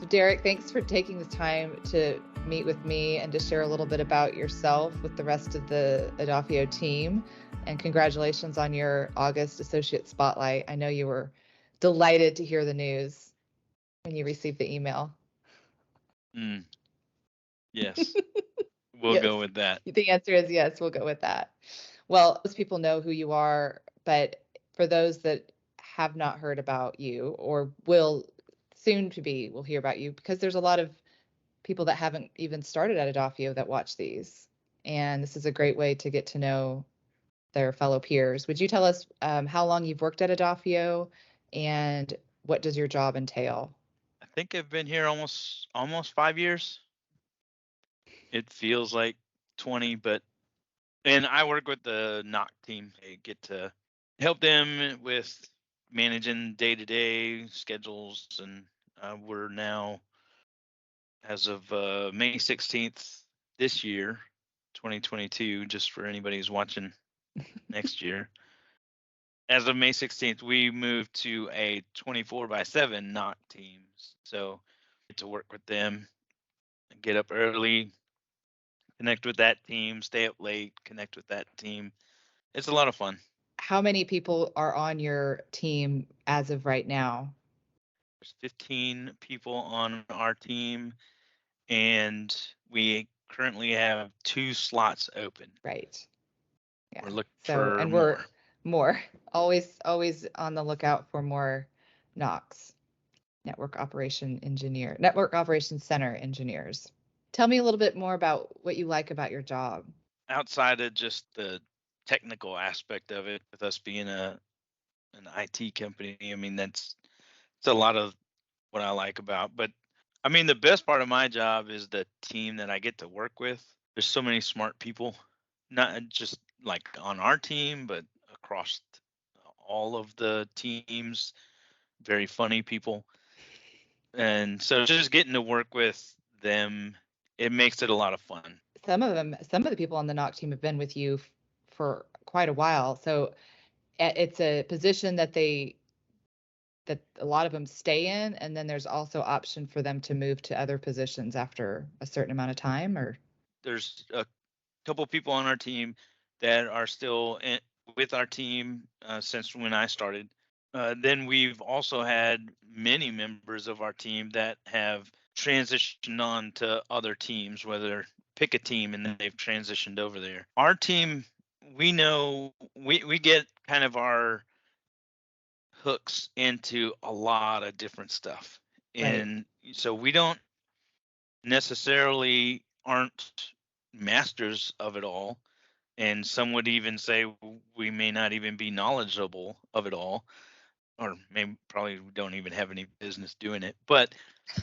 Derek, thanks for taking the time to meet with me and to share a little bit about yourself with the rest of the Adafio team. And congratulations on your August Associate Spotlight. I know you were delighted to hear the news when you received the email. Yes, we'll Yes, go with that. the answer is yes, we'll go with that. Well, most people know who you are, but for those that have not heard about you or will soon to be, will hear about you because there's a lot of people that haven't even started at Adafio that watch these. And this is a great way to get to know their fellow peers. Would you tell us how long you've worked at Adafio and what does your job entail? I think I've been here almost 5 years. It feels like 20, and I work with the NOC team. I get to help them with managing day-to-day schedules, and we're now, as of May 16th this year, 2022, just for anybody who's watching next year. As of May 16th, we moved to a 24/7 NOC team. So get to work with them, get up early, connect with that team, stay up late, connect with that team. It's a lot of fun. How many people are on your team as of right now? There's 15 people on our team, and we currently have 2 slots open. Right. Yeah. We're looking So, for and we're more. more always on the lookout for more NOCs, Network Operations Center engineers. Tell me a little bit more about what you like about your job. Outside of just the technical aspect of it, with us being an IT company, I mean, it's a lot of what I like about. But I mean, the best part of my job is the team that I get to work with. There's so many smart people, not just like on our team, but across all of the teams. Very funny people, and so just getting to work with them, it makes it a lot of fun. Some of the people on the NOC team have been with you for quite a while. So it's a position that a lot of them stay in, and then there's also option for them to move to other positions after a certain amount of time, or There's a couple people on our team that are still with our team since when I started. Then we've also had many members of our team that have transitioned on to other teams, whether pick a team and then they've transitioned over there. Our team, we know we get kind of our hooks into a lot of different stuff. right. And so we don't necessarily aren't masters of it all, and some would even say we may not even be knowledgeable of it all, or maybe probably don't even have any business doing it, but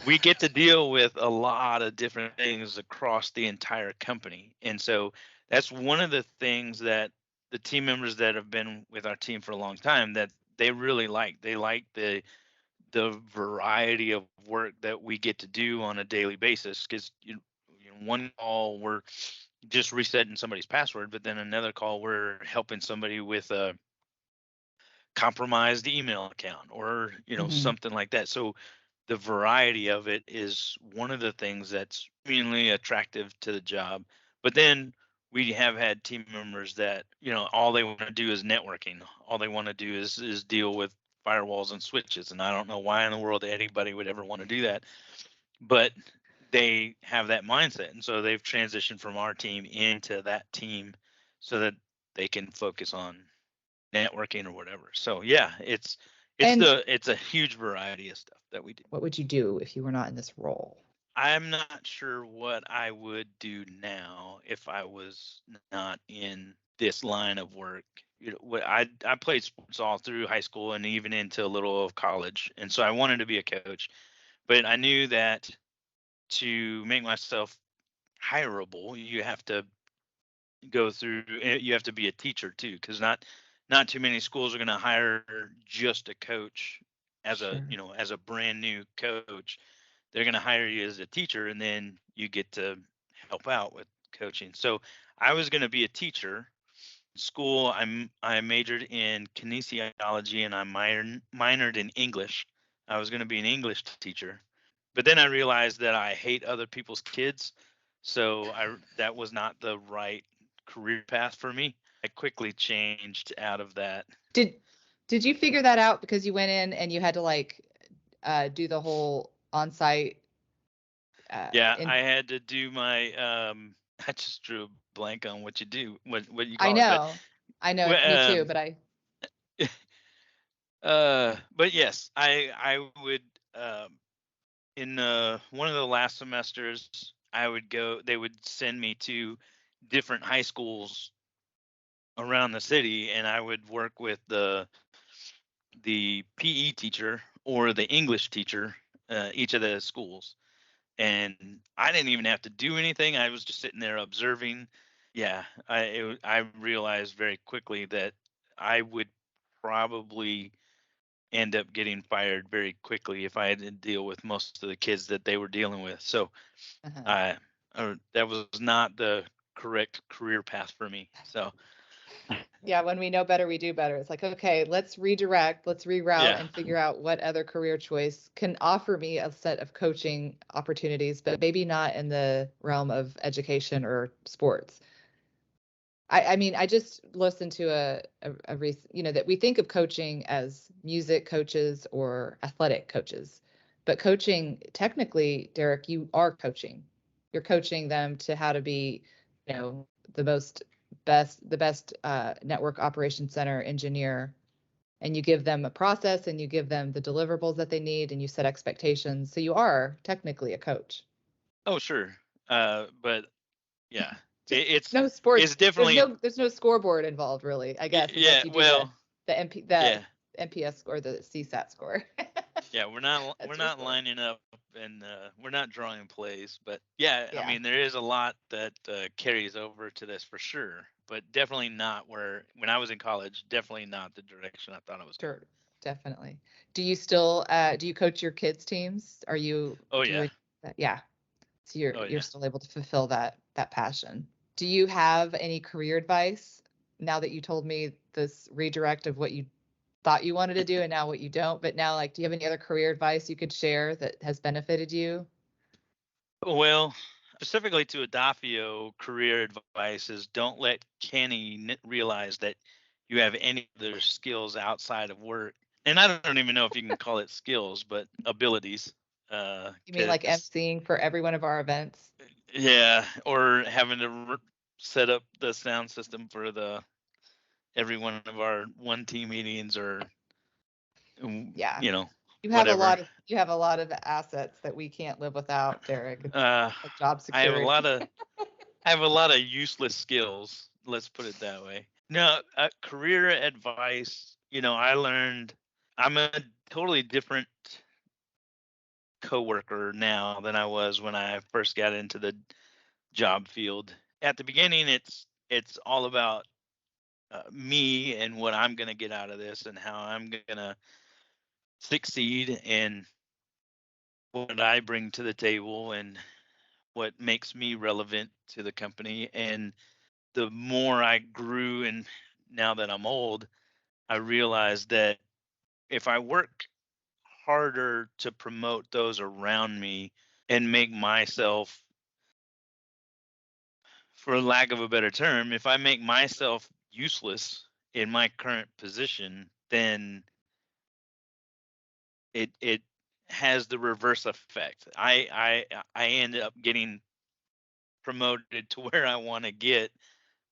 we get to deal with a lot of different things across the entire company. And so that's one of the things that the team members that have been with our team for a long time, that they really like. They like the variety of work that we get to do on a daily basis, because one call we're just resetting somebody's password, but then another call we're helping somebody with a compromised email account, or Hmm. something like that. So the variety of it is one of the things that's really attractive to the job. But then we have had team members that all they want to do is networking. All they want to do is deal with firewalls and switches, and I don't know why in the world anybody would ever want to do that, but they have that mindset, and so they've transitioned from our team into that team so that they can focus on networking or whatever. So yeah, And it's a huge variety of stuff that we do. what would you do if you were not in this role? I'm not sure what I would do now if I was not in this line of work. I played sports all through high school and even into a little of college, and so I wanted to be a coach, but I knew that to make myself hireable, you have to you have to be a teacher too, because not too many schools are going to hire just a coach as a Sure. as a brand new coach. They're going to hire you as a teacher, and then you get to help out with coaching. So I was going to be a teacher. School, I majored in kinesiology and I minored in English. I was going to be an English teacher, but then I realized that I hate other people's kids, so that was not the right career path for me. I quickly changed out of that. Did did you figure that out because you went in and you had to like do the whole on-site Yeah, in I had to do my I just drew a blank on what you do, what you I call it, but know. I know, me well, too, but I but yes, I would in one of the last semesters I would go. They would send me to different high schools around the city, and I would work with the PE teacher or the English teacher, each of the schools, and I didn't even have to do anything. I was just sitting there observing. Yeah, I realized very quickly that I would probably end up getting fired very quickly if I had to deal with most of the kids that they were dealing with. So uh I that was not the correct career path for me. So Yeah, when we know better, we do better. It's like, okay, let's redirect, let's reroute yeah. and figure out what other career choice can offer me a set of coaching opportunities, but maybe not in the realm of education or sports. I mean, I just listened to that we think of coaching as music coaches or athletic coaches, but coaching, technically, Derek, you are coaching. You're coaching them to how to be, the best network operation center engineer, and you give them a process and you give them the deliverables that they need and you set expectations. So you are technically a coach. Oh sure. But yeah, Just it's no sports. it's There's definitely no scoreboard involved really, I guess, unless yeah. you do Well, the yeah. NPS score, the CSAT score. Yeah, we're That's your not score. lining up and we're not drawing plays, but yeah, I Yeah, mean there is a lot that carries over to this for sure, but definitely not where when I was in college, definitely not the direction I thought I was going. sure, definitely. Do you coach your kids teams? Are you Oh yeah. doing that? Yeah. So you're Oh you're yeah. still able to fulfill that passion. Do you have any career advice now that you told me this redirect of what you thought you wanted to do and now what you don't? But now, like, do you have any other career advice you could share that has benefited you? Well, specifically to Adafio, career advice is don't let Kenny realize that you have any other skills outside of work. And I don't even know if you can call it skills, but abilities. You mean like 'Cause emceeing for every one of our events? yeah, or having to set up the sound system for the every one of our one team meetings or Yeah. whatever. You have a lot of assets that we can't live without, Derek. It's Uh, like job I have a lot security. of I have a lot of useless skills. Let's put it that way. No, career advice. I learned I'm a totally different coworker now than I was when I first got into the job field. At the beginning, it's all about me and what I'm going to get out of this and how I'm going to succeed and what I bring to the table and what makes me relevant to the company. And the more I grew and now that I'm old, I realized that if I work harder to promote those around me and make myself, for lack of a better term, if I make myself useless in my current position, then it has the reverse effect. I end up getting promoted to where I want to get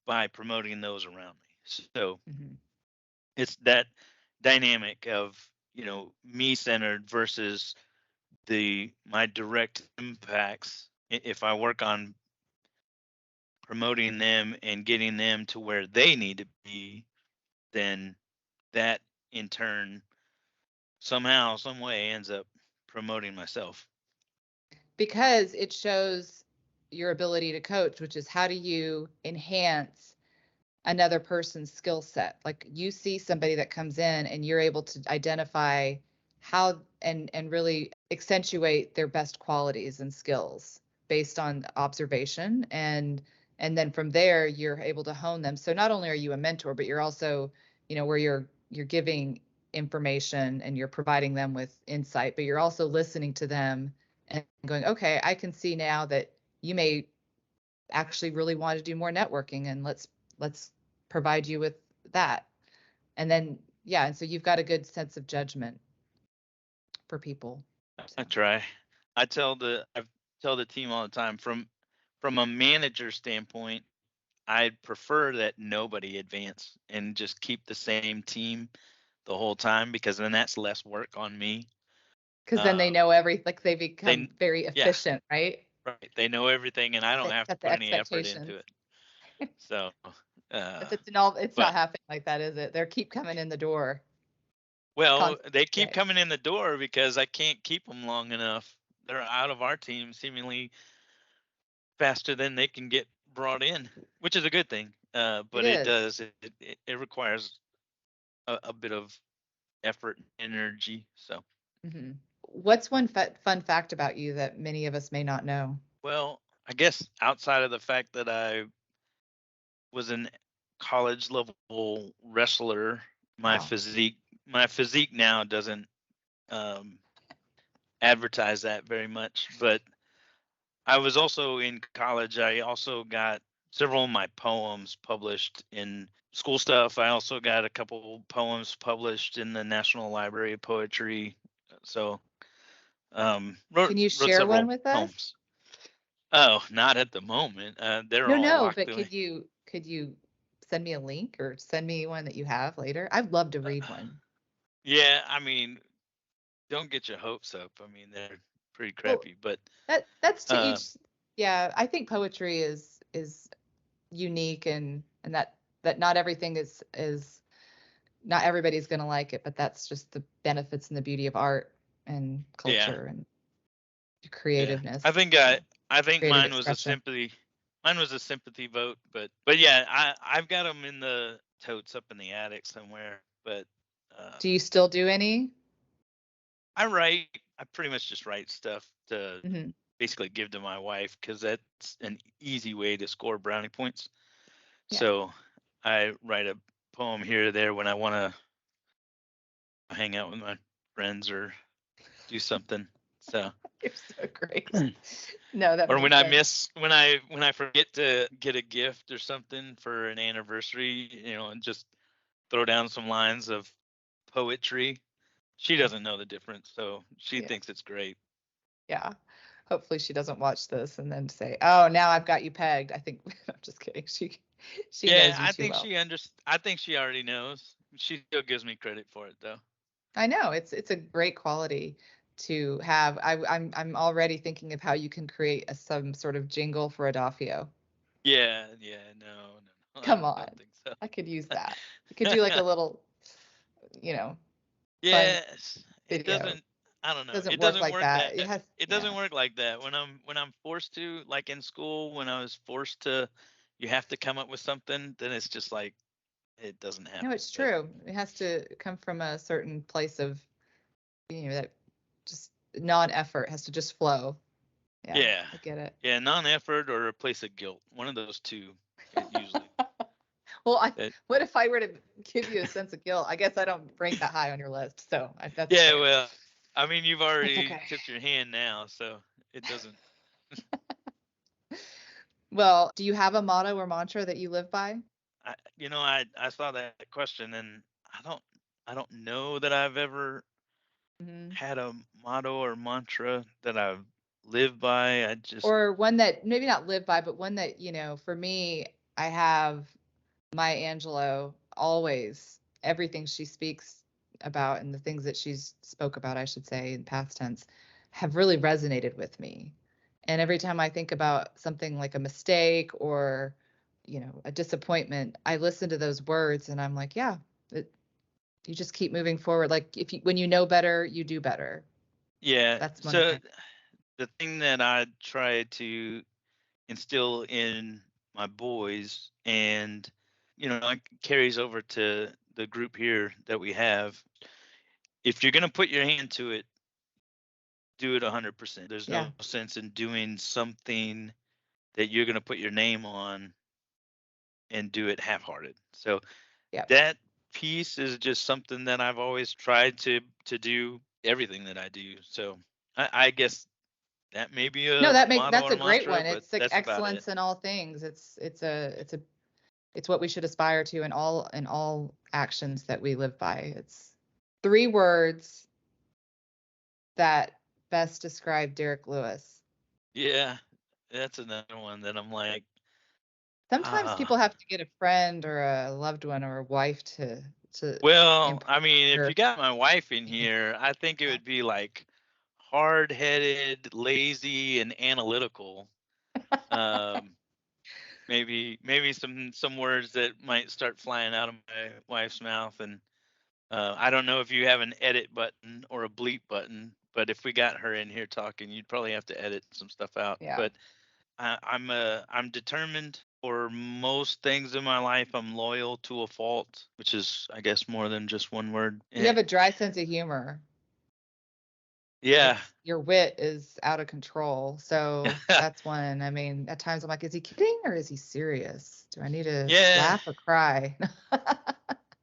by promoting those around me. So Mhm. it's that dynamic of me centered versus the my direct impacts. If I work on promoting them and getting them to where they need to be, then that in turn somehow some way ends up promoting myself. Because it shows your ability to coach, which is how do you enhance another person's skill set? Like you see somebody that comes in and you're able to identify how and really accentuate their best qualities and skills based on observation, and then from there you're able to hone them. So not only are you a mentor, but you're also, where you're giving information and you're providing them with insight, but you're also listening to them and going, okay, I can see now that you may actually really want to do more networking, and let's provide you with that. And then, yeah, and so you've got a good sense of judgment for people. I So, try. I tell the team all the time, from a manager standpoint, I'd prefer that nobody advance and just keep the same team the whole time, because then that's less work on me. because then they Um, know like they become they very yeah, efficient, right? right. They know everything, and I don't They have to set the put any effort into expectations. it. So, But it's not but happening like that, is it? They keep coming in the door well, constantly. they keep coming in the door because I can't keep them long enough. They're out of our team seemingly faster than they can get brought in, which is a good thing. It But is. it requires a bit of effort and energy. So, Mhm. What's one fun fact about you that many of us may not know? well, I guess outside of the fact that I was an college level wrestler, my Wow. physique my physique now doesn't um, advertise that very much. But I was also in college. I also got several of my poems published in school stuff. I also got a couple poems published in the National Library of Poetry. So Can you wrote share one several with us? poems. Oh, not at the moment. They're No, all no, locked but away. could you send me a link or send me one that you have later? I'd love to read one. Yeah, I mean, don't get your hopes up. I mean, they're pretty Well, crappy, but that's to uh, each. Yeah, I think poetry is unique, and that not everything is not everybody's going to like it, but that's just the benefits and the beauty of art and yeah, culture and yeah. creativeness. So I think creative mine was a expression. sympathy. Mine was a sympathy vote, but yeah, I've got them in the totes up in the attic somewhere. But Do you still do any? I write. I pretty much just write stuff to Hmm. basically give to my wife, because that's an easy way to score brownie points. Yeah. So I write a poem here or there when I want to hang out with my friends or do something. So, You're so great. No, that or makes sense. when I forget to get a gift or something for an anniversary, and just throw down some lines of poetry. She doesn't know the difference, so she Yeah. thinks it's great. Yeah. Hopefully she doesn't watch this and then say, "Oh, now I've got you pegged." I think I'm just kidding. She Yeah, knows you too well. I think she already knows. She still gives me credit for it though. I know it's a great quality to have. I'm already thinking of how you can create some sort of jingle for Adafio. Yeah, yeah, no, I Come on. don't think so. I could use that. You could do like a little, you know, fun Yes, it video. doesn't. I don't know. Doesn't It work doesn't like work that. that. It has, It yeah. doesn't work like that when I'm forced to, like in school, when I was forced to. You have to come up with something. Then it's just like it doesn't No, happen. it's But true. It has to come from a certain place of, that just non-effort has to just flow. Yeah, yeah, I get it. yeah, non-effort or a place of guilt. One of those two. It usually. Well, It, what if I were to give you a sense of guilt? I guess I don't rank that high on your list, so that's yeah, fair. well, I mean, you've That's already okay. tipped your hand now, so it doesn't. Well, do you have a motto or mantra that you live by? I saw that question, and I don't know that I've ever Hmm. had a motto or mantra that I've lived by. I just Or one that maybe not live by, but one that, for me, I have Maya Angelou always, everything she speaks about and the things that she's spoke about, I should say, in past tense, have really resonated with me. And every time I think about something like a mistake or, a disappointment, I listen to those words and I'm like, yeah, you just keep moving forward. Like when you know better, you do better. yeah. That's one of So my. the thing that I try to instill in my boys, and it carries over to the group here that we have. If you're gonna put your hand to it, do it 100%. There's Yeah. no sense in doing something that you're gonna put your name on and do it half-hearted. So Yeah. that piece is just something that I've always tried to do everything that I do. So I guess that may be No, a motto that's or a great mantra, one. but It's like that's about it. excellence in all things. It's what we should aspire to in all actions that we live by. It's 3 words that best describe Derek Lewis. Yeah, that's another one that I'm like, Sometimes ah. people have to get a friend or a loved one or a wife to Well, improve I mean, if their you got my wife in thinking. here, I think it Yeah. would be like hard-headed, lazy, and analytical. Um, maybe some words that might start flying out of my wife's mouth, and I don't know if you have an edit button or a bleep button, but if we got her in here talking, you'd probably have to edit some stuff out. Yeah. But I'm determined for most things in my life. I'm loyal to a fault, which is, I guess, more than just one word. You have a dry sense of humor. Yeah. It's your wit is out of control. So that's one. I mean, at times I'm like, is he kidding or is he serious? Do I need to Yeah. laugh or cry?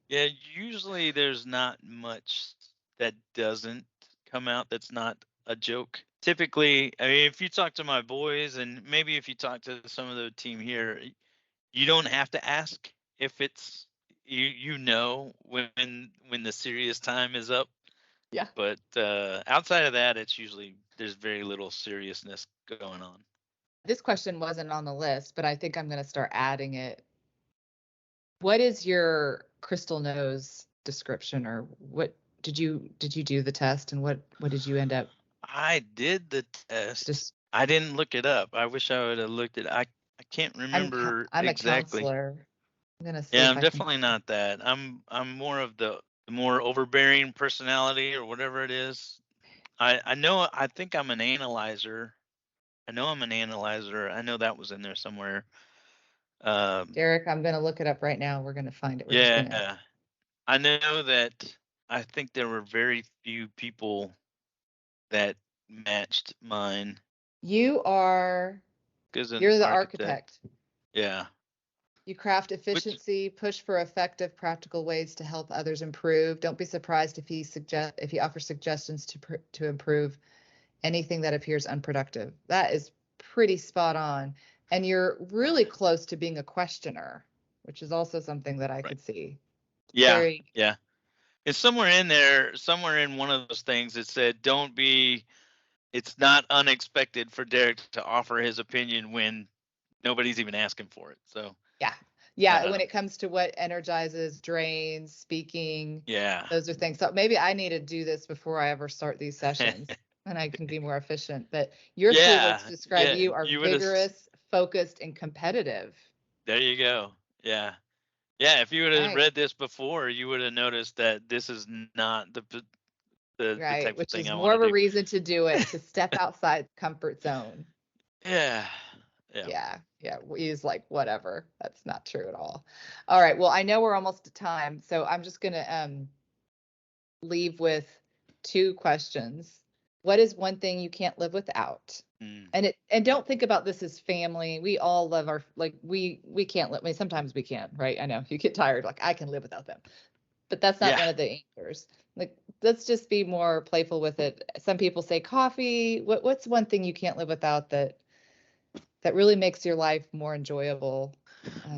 Yeah. Usually there's not much that doesn't come out that's not a joke. Typically, I mean, if you talk to my boys and maybe if you talk to some of the team here, you don't have to ask if it's you know when the serious time is up. Yeah. But outside of that, it's usually there's very little seriousness going on. This question wasn't on the list, but I think I'm going to start adding it. What is your crystal nose description, or what did you do the test, and what did you end up I did the test. just I didn't look it up. I wish I would have looked it. I can't remember I'm a exactly. counselor. I'm going to see Yeah, if I'm I can. definitely not that. I'm more of the more overbearing personality or whatever it is. I know I think I'm an analyzer. I know I'm an analyzer. I know that was in there somewhere. Derek, I'm going to look it up right now. We're going to find it. We're just going to. Yeah, I know that I think there were very few people that matched mine You are, because an you're the architect. architect. Yeah. You craft Which efficiency, push for effective, practical ways to help others improve. Don't be surprised if he offers suggestions to improve anything that appears unproductive. That is pretty spot on. And you're really close to being a questioner, which is also something that I right. could see. Yeah. Very, Yeah. It's somewhere in there, somewhere in one of those things it said don't be it's not unexpected for Derek to offer his opinion when nobody's even asking for it. So, yeah. Yeah. uh, When it comes to what energizes, drains, speaking, yeah. those are things. So maybe I need to do this before I ever start these sessions and I can be more efficient. But your 3 words Yeah. to describe Yeah. you are You would have vigorous, focused, and competitive. there you go. Yeah. Yeah, if you would have Right. read this before, you would have noticed that this is not the Right. type of Which thing is I more want to of a do. reason to do it, to step outside the comfort zone. Yeah. Yeah. Yeah. Yeah. He's like, whatever. That's not true at all. All right. Well, I know we're almost to time. So I'm just going to leave with 2 questions. What is one thing you can't live without? Mm. And don't think about this as family. We all love our, like, we can't live. I mean, sometimes we can, right? I know you get tired, like I can live without them, but that's not Yeah. one of the answers. Like, let's just be more playful with it. Some people say coffee. What's one thing you can't live without that really makes your life more enjoyable?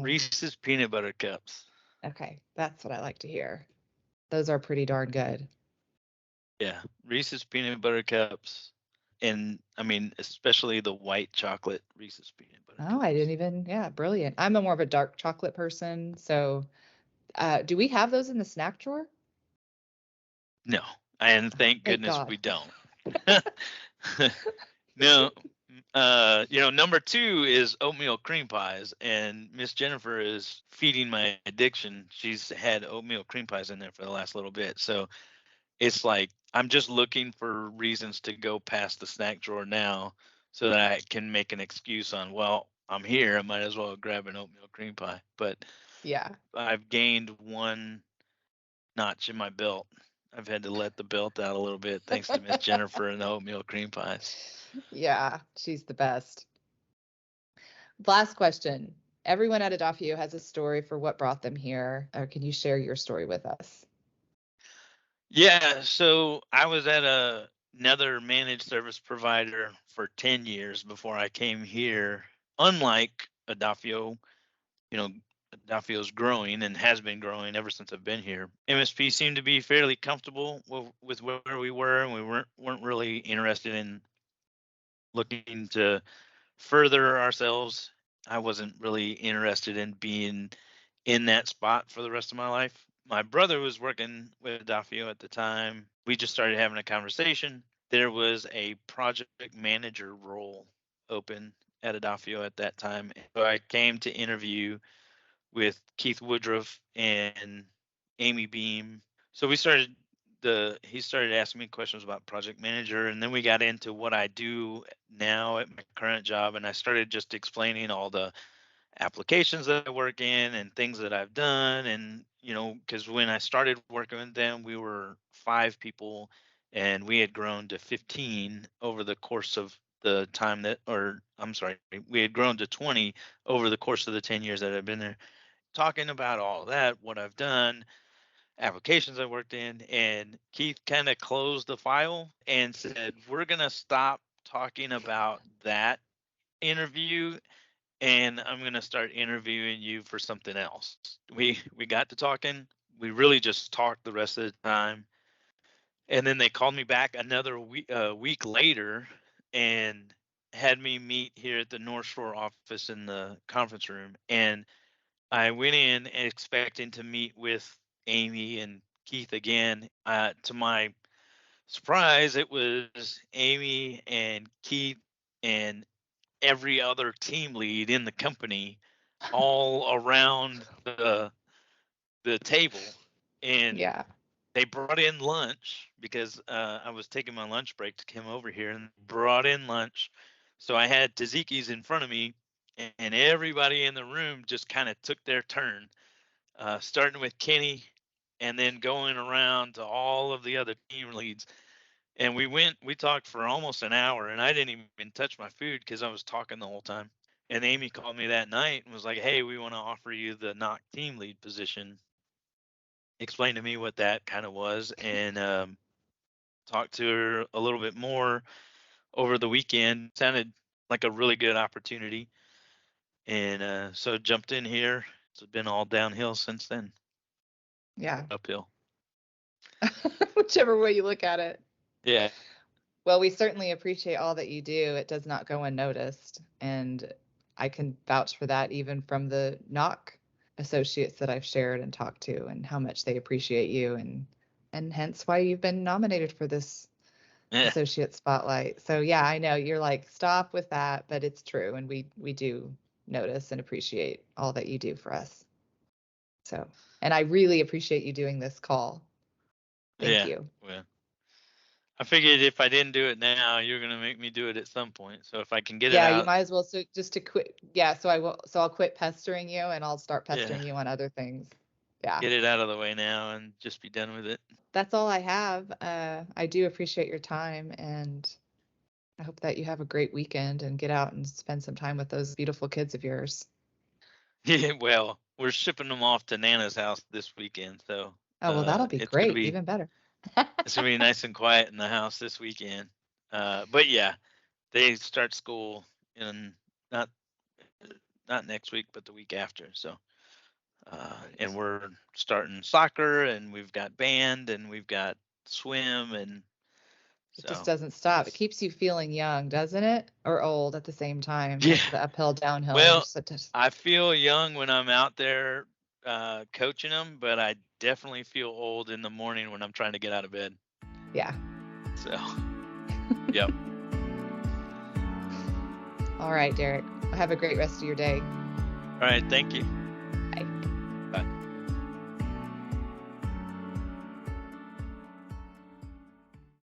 Reese's peanut butter cups. Okay, that's what I like to hear. Those are pretty darn good. Yeah. Reese's peanut butter cups. And I mean, especially the white chocolate Reese's peanut butter Oh, cups. I didn't even, yeah, brilliant. I'm a more of a dark chocolate person. So, do we have those in the snack drawer? No. And thank Thank goodness God. we don't. No. Number 2 is oatmeal cream pies, and Miss Jennifer is feeding my addiction. She's had oatmeal cream pies in there for the last little bit. So it's like I'm just looking for reasons to go past the snack drawer now so that I can make an excuse on, well, I'm here, I might as well grab an oatmeal cream pie. But Yeah. I've gained 1 notch in my belt. I've had to let the belt out a little bit thanks to Miss Jennifer and the oatmeal cream pies. Yeah, she's the best. Last question. Everyone at Adafio has a story for what brought them here. Or can you share your story with us? Yeah, so I was at another managed service provider for 10 years before I came here. Unlike Adafio, you know, Adafio's growing and has been growing ever since I've been here. MSP seemed to be fairly comfortable with where we were, and we weren't really interested in looking to further ourselves. I wasn't really interested in being in that spot for the rest of my life. My brother was working with Adafio at the time. We just started having a conversation. There was a project manager role open at Adafio at that time. So I came to interview with Keith Woodruff and Amy Beam. So he started asking me questions about project manager, and then we got into what I do now at my current job, and I started just explaining all the applications that I work in and things that I've done. And because when I started working with them, we were 5 people, and we had grown to 15 over the course of the time we had grown to 20 over the course of the 10 years that I've been there. Talking about all that, what I've done, applications I worked in, and Keith kind of closed the file and said, "We're gonna stop talking about that interview, and I'm going to start interviewing you for something else." We got to talking. We really just talked the rest of the time. And then they called me back another week later and had me meet here at the North Shore office in the conference room. And I went in expecting to meet with Amy and Keith again. To my surprise, it was Amy and Keith and every other team lead in the company all around the table. And Yeah. they brought in lunch because I was taking my lunch break to come over here, and brought in lunch. So I had tzatziki's in front of me, and everybody in the room just kind of took their turn, starting with Kenny and then going around to all of the other team leads. And we talked for almost an hour, and I didn't even touch my food because I was talking the whole time. And Amy called me that night and was like, "Hey, we want to offer you the NOC team lead position." Explained to me what that kind of was, and talked to her a little bit more over the weekend. Sounded like a really good opportunity. And so jumped in here. It's been all downhill since then. Yeah. Uphill. Whichever way you look at it. Yeah. Well, we certainly appreciate all that you do. It does not go unnoticed. And I can vouch for that even from the NOC associates that I've shared and talked to, and how much they appreciate you, and hence why you've been nominated for this associate spotlight. So yeah, I know you're like, stop with that, but it's true. And we do notice and appreciate all that you do for us. So, and I really appreciate you doing this call. Thank you. Well, I figured if I didn't do it now, you're going to make me do it at some point. So if I can get it out. Yeah, you might as well. So just to quit. Yeah. So I'll quit pestering you, and I'll start pestering you on other things. Yeah. Get it out of the way now and just be done with it. That's all I have. I do appreciate your time, and I hope that you have a great weekend and get out and spend some time with those beautiful kids of yours. Yeah, well, we're shipping them off to Nana's house this weekend, so. Oh, well, that'll be great. Even better. It's gonna be nice and quiet in the house this weekend. But yeah, they start school in not next week, but the week after. So, and we're starting soccer, and we've got band, and we've got swim, and it just doesn't stop. It keeps you feeling young, doesn't it? Or old at the same time. Yeah. The uphill, downhill. Well, I feel young when I'm out there coaching them, but I definitely feel old in the morning when I'm trying to get out of bed. Yeah. So, yep. All right, Derek. Have a great rest of your day. All right. Thank you.